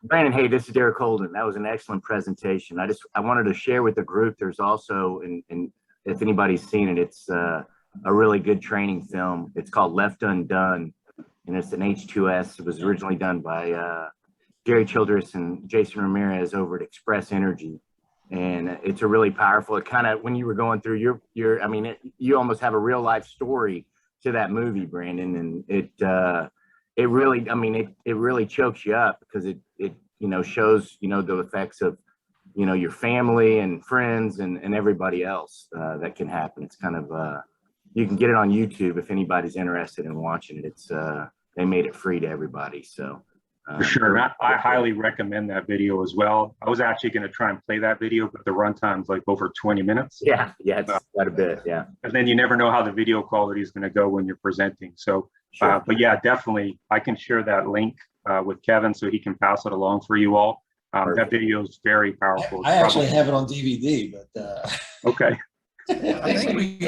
Brandon, hey, this is Derek Holden. That was an excellent presentation. I wanted to share with the group. There's also, and if anybody's seen it, it's a really good training film. It's called Left Undone, and it's an H2S. It was originally done by Gary Childress and Jason Ramirez over at Express Energy, and it's a really powerful. It kind of, when you were going through I mean, you almost have a real life story to that movie, Brandon, and it really, I mean, it really chokes you up because it shows, the effects of, your family and friends and everybody else that can happen. It's kind of, you can get it on YouTube if anybody's interested in watching it. It's, they made it free to everybody. So. For sure. I highly recommend that video as well. I was actually going to try and play that video, but the runtime's like over 20 minutes. Yeah, it's quite a bit, yeah. And then you never know how the video quality is going to go when you're presenting. So, sure. But yeah, definitely, I can share that link with Kevin so he can pass it along for you all. That video is very powerful. I actually have it on DVD, but okay. I think we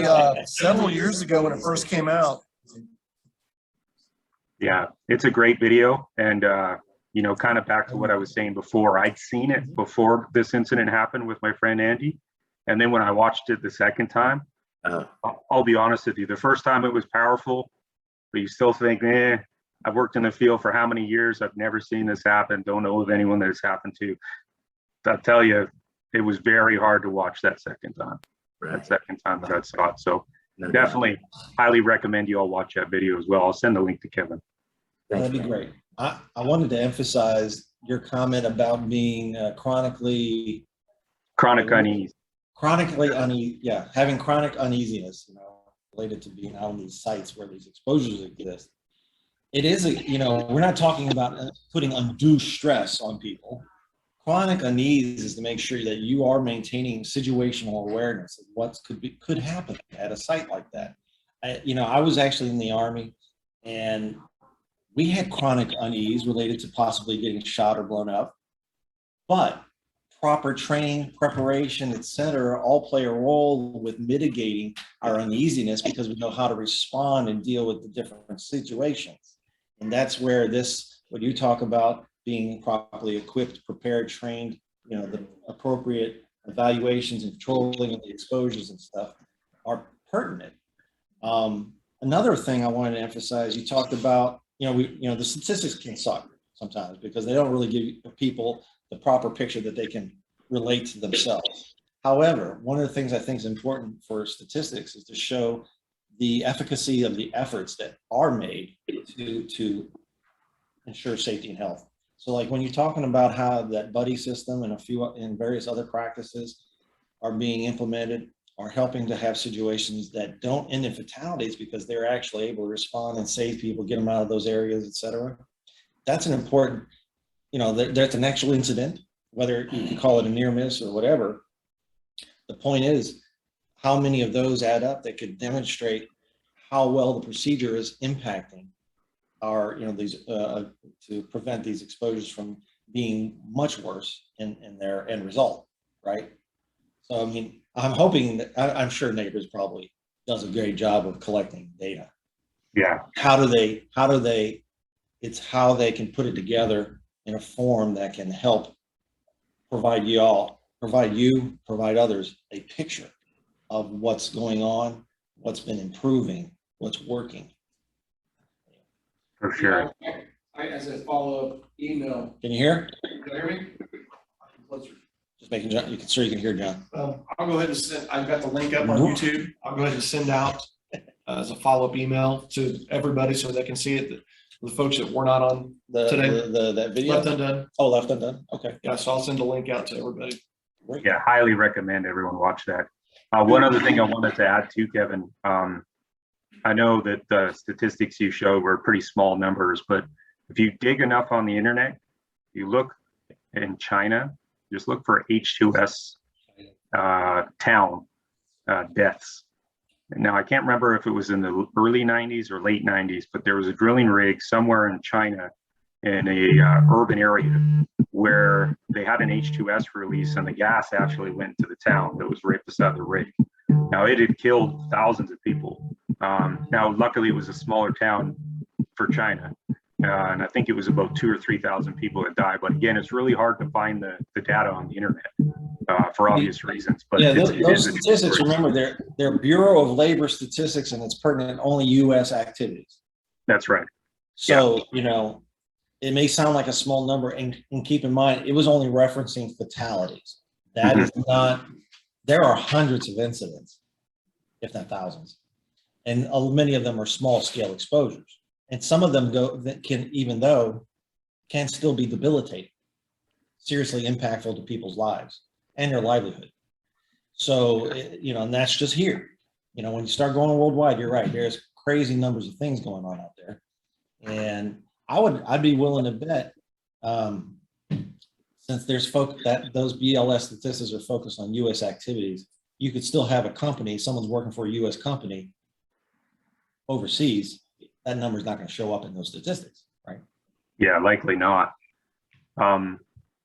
several years ago when it first came out. Yeah, it's a great video. And, kind of back to what I was saying before, I'd seen it before this incident happened with my friend Andy. And then when I watched it the second time, I'll be honest with you, the first time it was powerful, but you still think, I've worked in the field for how many years? I've never seen this happen. Don't know of anyone that it's happened to. I'll tell you, it was very hard to watch that second time. Right. That second time that I saw it. So definitely highly recommend you all watch that video as well. I'll send the link to Kevin. That'd be great. I wanted to emphasize your comment about being chronically uneasy. Having chronic uneasiness, related to being out on these sites where these exposures exist. It is we're not talking about putting undue stress on people. Chronic unease is to make sure that you are maintaining situational awareness of what could happen at a site like that. I was actually in the Army, and we had chronic unease related to possibly getting shot or blown up, but proper training, preparation, etc., all play a role with mitigating our uneasiness because we know how to respond and deal with the different situations. And that's where what you talk about, being properly equipped, prepared, trained, the appropriate evaluations and controlling of the exposures and stuff are pertinent. Another thing I wanted to emphasize, you talked about, the statistics can suck sometimes because they don't really give people the proper picture that they can relate to themselves. However, one of the things I think is important for statistics is to show the efficacy of the efforts that are made to ensure safety and health. So like when you're talking about how that buddy system and various other practices are being implemented, are helping to have situations that don't end in fatalities because they're actually able to respond and save people, get them out of those areas, et cetera. That's an important, that's an actual incident, whether you can call it a near miss or whatever. The point is, how many of those add up that could demonstrate how well the procedure is impacting our, these to prevent these exposures from being much worse in their end result, right? So, I mean, I'm hoping that, I'm sure Nabors probably does a great job of collecting data. Yeah. It's how they can put it together in a form that can help provide others a picture of what's going on, what's been improving, what's working. For sure. As a follow-up email. Can you hear? Can you hear me? Closer. Just making sure you can hear John. I'll go ahead and send, I've got the link up on YouTube. I'll go ahead and send out as a follow-up email to everybody so they can see it. The folks that were not on today. That video? Left Undone. Oh, Left Undone. Okay. Yeah, so I'll send a link out to everybody. Great. Yeah, highly recommend everyone watch that. One other thing I wanted to add too, Kevin, I know that the statistics you showed were pretty small numbers, but if you dig enough on the internet, you look in China, just look for H2S town deaths. Now, I can't remember if it was in the early 90s or late 90s, but there was a drilling rig somewhere in China in a urban area where they had an H2S release and the gas actually went to the town that was right beside the rig. Now, it had killed thousands of people. Now, luckily, it was a smaller town for China, and I think it was about 2,000 or 3,000 people that died. But again, it's really hard to find the data on the internet for obvious reasons. But Yeah, it those is a statistics, story. remember, they're Bureau of Labor statistics, and it's pertinent only U.S. activities. That's right. So, you know, it may sound like a small number, and keep in mind, it was only referencing fatalities. That is not, there are hundreds of incidents, if not thousands. And many of them are small scale exposures. And some of them can still be debilitating, seriously impactful to people's lives and their livelihood. So, you know, and that's just here. You know, when you start going worldwide, you're right, there's crazy numbers of things going on out there. And I'd be willing to bet, since there's those BLS statistics are focused on U.S. activities, you could still have a company, someone's working for a U.S. company overseas, that number is not going to show up in those statistics, right? Yeah, likely not.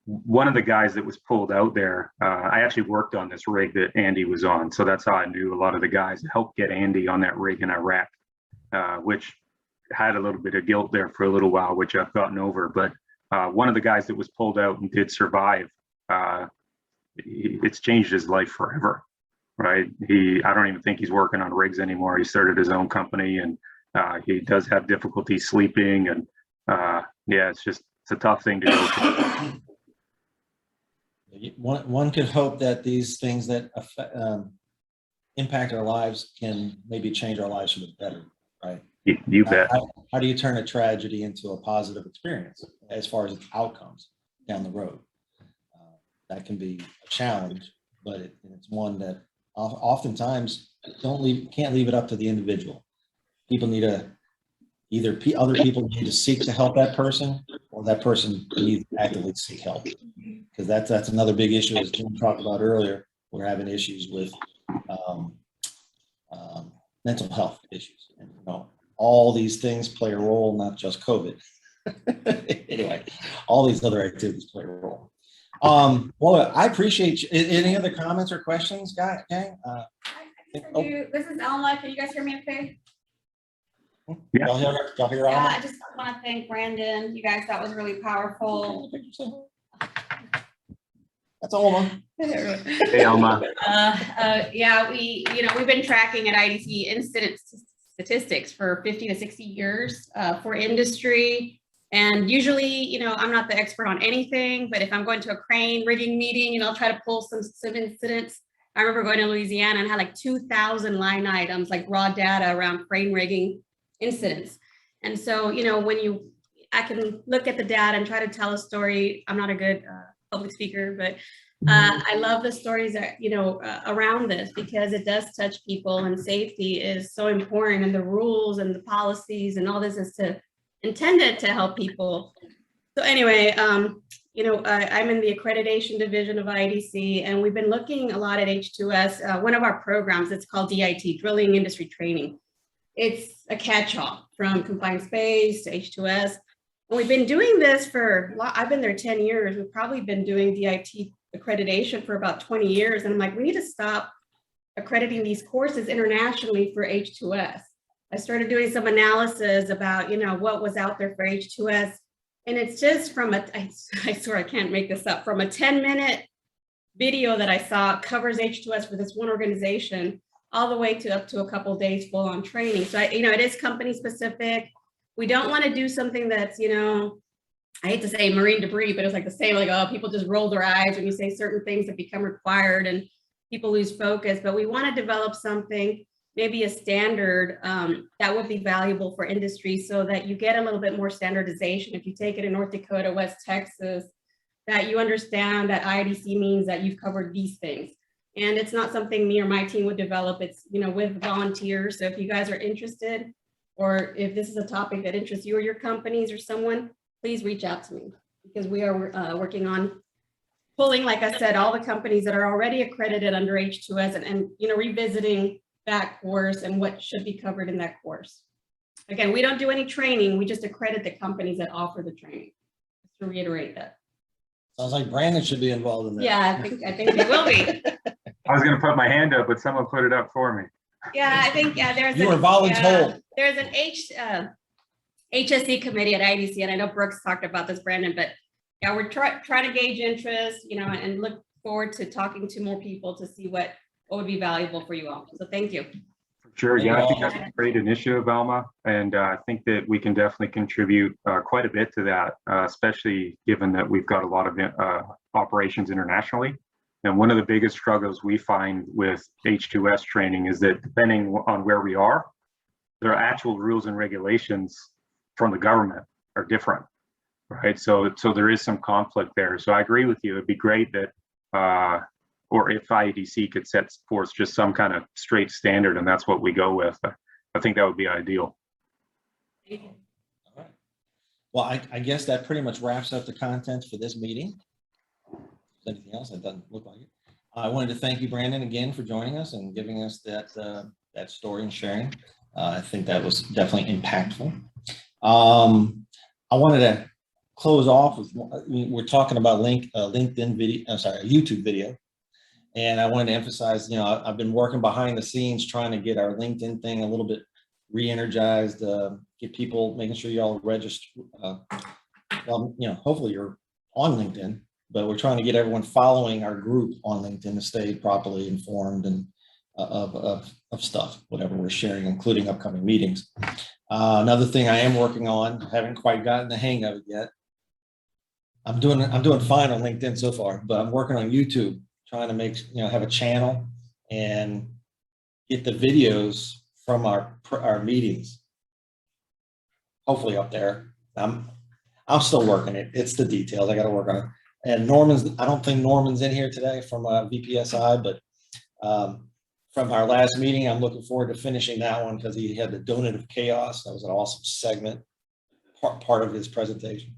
One of the guys that was pulled out there, I actually worked on this rig that Andy was on. So that's how I knew a lot of the guys that helped get Andy on that rig in Iraq, which had a little bit of guilt there for a little while, which I've gotten over. But one of the guys that was pulled out and did survive, it's changed his life forever, right? I don't even think he's working on rigs anymore. He started his own company, and he does have difficulty sleeping. And yeah, it's a tough thing to go through. One could hope that these things that impact our lives can maybe change our lives for the better, right? You bet. How do you turn a tragedy into a positive experience as far as its outcomes down the road? That can be a challenge, but it's one that oftentimes can't leave it up to the individual. People need to other people need to seek to help that person, or that person needs to actively seek help, because that's another big issue, as Jim talked about earlier. We're having issues with mental health issues, and you know, all these things play a role, not just COVID. Anyway, all these other activities play a role. Well, I appreciate you. Any other comments or questions, gang? This is Alma. Can you guys hear me okay? Yeah. Y'all hear Yeah, Alma? I just want to thank Brandon. You guys, that was really powerful. That's Alma. Hey, Alma. Yeah, we've been tracking at IDC incident statistics for 50 to 60 years for industry. And usually, you know, I'm not the expert on anything, but if I'm going to a crane rigging meeting, you know, I'll try to pull some incidents. I remember going to Louisiana and had like 2,000 line items, like raw data around crane rigging incidents. And so, you know, I can look at the data and try to tell a story. I'm not a good public speaker, but I love the stories that, you know, around this, because it does touch people, and safety is so important, and the rules and the policies and all this is intended to help people. So anyway, you know, I'm in the accreditation division of IDC, and we've been looking a lot at H2S. One of our programs, it's called DIT, Drilling Industry Training. It's a catch-all from confined space to H2S. And we've been doing this I've been there 10 years. We've probably been doing DIT accreditation for about 20 years. And I'm like, we need to stop accrediting these courses internationally for H2S. I started doing some analysis about, you know, what was out there for H2S. And it's just I swear I can't make this up, from a 10-minute video that I saw covers H2S for this one organization, all the way to up to a couple of days full on training. So, you know, it is company specific. We don't want to do something that's, you know, I hate to say marine debris, but it's like the same, like, oh, people just roll their eyes when you say certain things that become required and people lose focus. But we want to develop something, maybe a standard that would be valuable for industry, so that you get a little bit more standardization. If you take it in North Dakota, West Texas, that you understand that IDC means that you've covered these things. And it's not something me or my team would develop. It's, you know, with volunteers. So if you guys are interested, or if this is a topic that interests you or your companies or someone, please reach out to me, because we are working on pulling, like I said, all the companies that are already accredited under H2S and you know, revisiting that course and what should be covered in that course. Again, we don't do any training. We just accredit the companies that offer the training, just to reiterate that. Sounds like Brandon should be involved in that. Yeah, I think they will be. I was going to put my hand up, but someone put it up for me. Yeah, I think, yeah, You were voluntold. there's an HSE committee at IDC, and I know Brooks talked about this, Brandon, but yeah, we're trying to gauge interest, you know, and look forward to talking to more people to see what would be valuable for you all. So thank you. Sure. Yeah, I think that's a great initiative, Alma. And I think that we can definitely contribute quite a bit to that, especially given that we've got a lot of operations internationally. And one of the biggest struggles we find with H2S training is that depending on where we are, their actual rules and regulations from the government are different, right? So there is some conflict there. So I agree with you. It'd be great that, or if IEDC could set forth just some kind of straight standard, and that's what we go with. I think that would be ideal. Thank you. All right. Well, I guess that pretty much wraps up the content for this meeting. Anything else? It doesn't look like it. I wanted to thank you, Brandon, again for joining us and giving us that story and sharing. I think that was definitely impactful. I wanted to close off with, we're talking about LinkedIn video, I'm sorry, a YouTube video. And I wanted to emphasize, you know, I've been working behind the scenes trying to get our LinkedIn thing a little bit re-energized, get people, making sure y'all register. Well, you know, hopefully you're on LinkedIn, but we're trying to get everyone following our group on LinkedIn to stay properly informed and of stuff, whatever we're sharing, including upcoming meetings. Another thing I am working on, haven't quite gotten the hang of it yet. I'm doing fine on LinkedIn so far, but I'm working on YouTube, trying to make, you know, have a channel and get the videos from our meetings, hopefully up there. I'm still working it. It's the details I got to work on. And I don't think Norman's in here today from VPSI, but from our last meeting, I'm looking forward to finishing that one because he had the donut of chaos. That was an awesome segment, part of his presentation.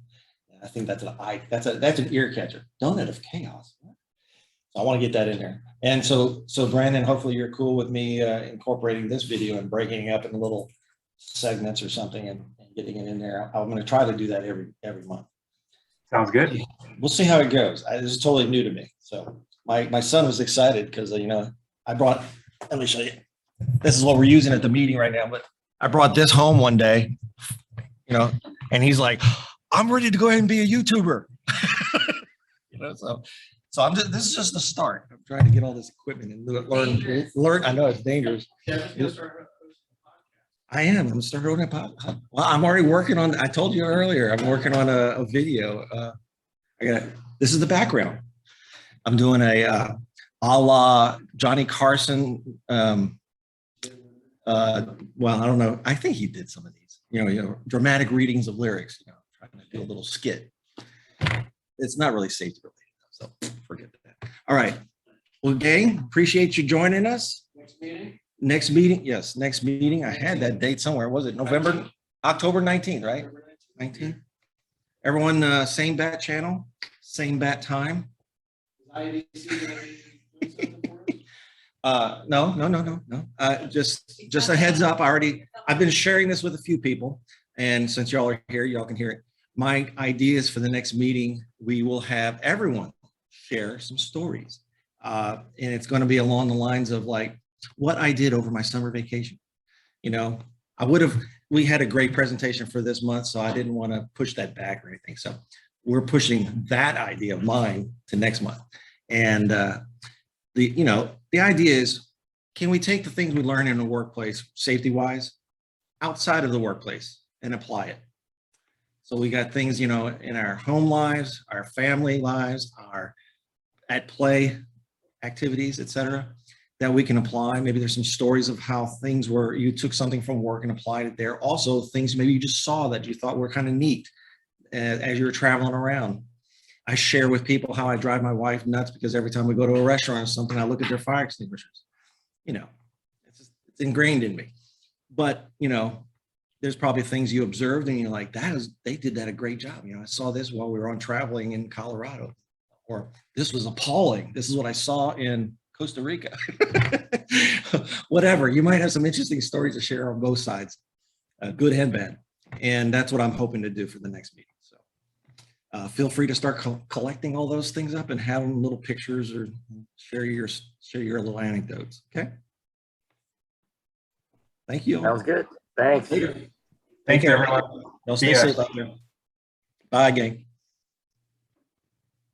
And I think that's an ear catcher. Donut of chaos. So I want to get that in there. And so Brandon, hopefully you're cool with me incorporating this video and breaking it up into little segments or something and getting it in there. I'm going to try to do that every month. Sounds good. We'll see how it goes. This is totally new to me. So my son was excited because, you know, let me show you. This is what we're using at the meeting right now, but I brought this home one day, you know, and he's like, I'm ready to go ahead and be a YouTuber. You know, so this is just the start. I'm trying to get all this equipment and learn. I know it's dangerous. I am. I'm starting a podcast. Well, I'm already working on. I told you earlier. I'm working on a video. This is the background. I'm doing a la Johnny Carson. Well, I don't know. I think he did some of these. You know, dramatic readings of lyrics. You know, trying to do a little skit. It's not really safety related, so forget that. All right. Well, gang, appreciate you joining us. Next meeting, yes, next meeting. I had that date somewhere. Was it October 19th, right? 19th. Everyone, same bat channel, same bat time. No. Just a heads up. I've been sharing this with a few people, and since y'all are here, y'all can hear it. My idea is for the next meeting, we will have everyone share some stories, and it's going to be along the lines of like what I did over my summer vacation. You know, we had a great presentation for this month, so I didn't want to push that back or anything. So we're pushing that idea of mine to next month. And the idea is, can we take the things we learn in the workplace, safety-wise, outside of the workplace and apply it? So we got things, you know, in our home lives, our family lives, our at play activities, etc., that we can apply. Maybe there's some stories of how things were, you took something from work and applied it there. Also things maybe you just saw that you thought were kind of neat as you were traveling around. I share with people how I drive my wife nuts because every time we go to a restaurant or something, I look at their fire extinguishers. You know, it's ingrained in me. But, you know, there's probably things you observed and you're like, they did that a great job. You know, I saw this while we were on traveling in Colorado, or this was appalling. This is what I saw in Costa Rica. Whatever, you might have some interesting stories to share on both sides, good and bad. And that's what I'm hoping to do for the next meeting. So feel free to start collecting all those things up and have them little pictures or share your little anecdotes. Okay. Thank you. Sounds good. Thanks. Later. Thanks, care. everyone. Y'all See stay ya. safe out there. Bye, gang.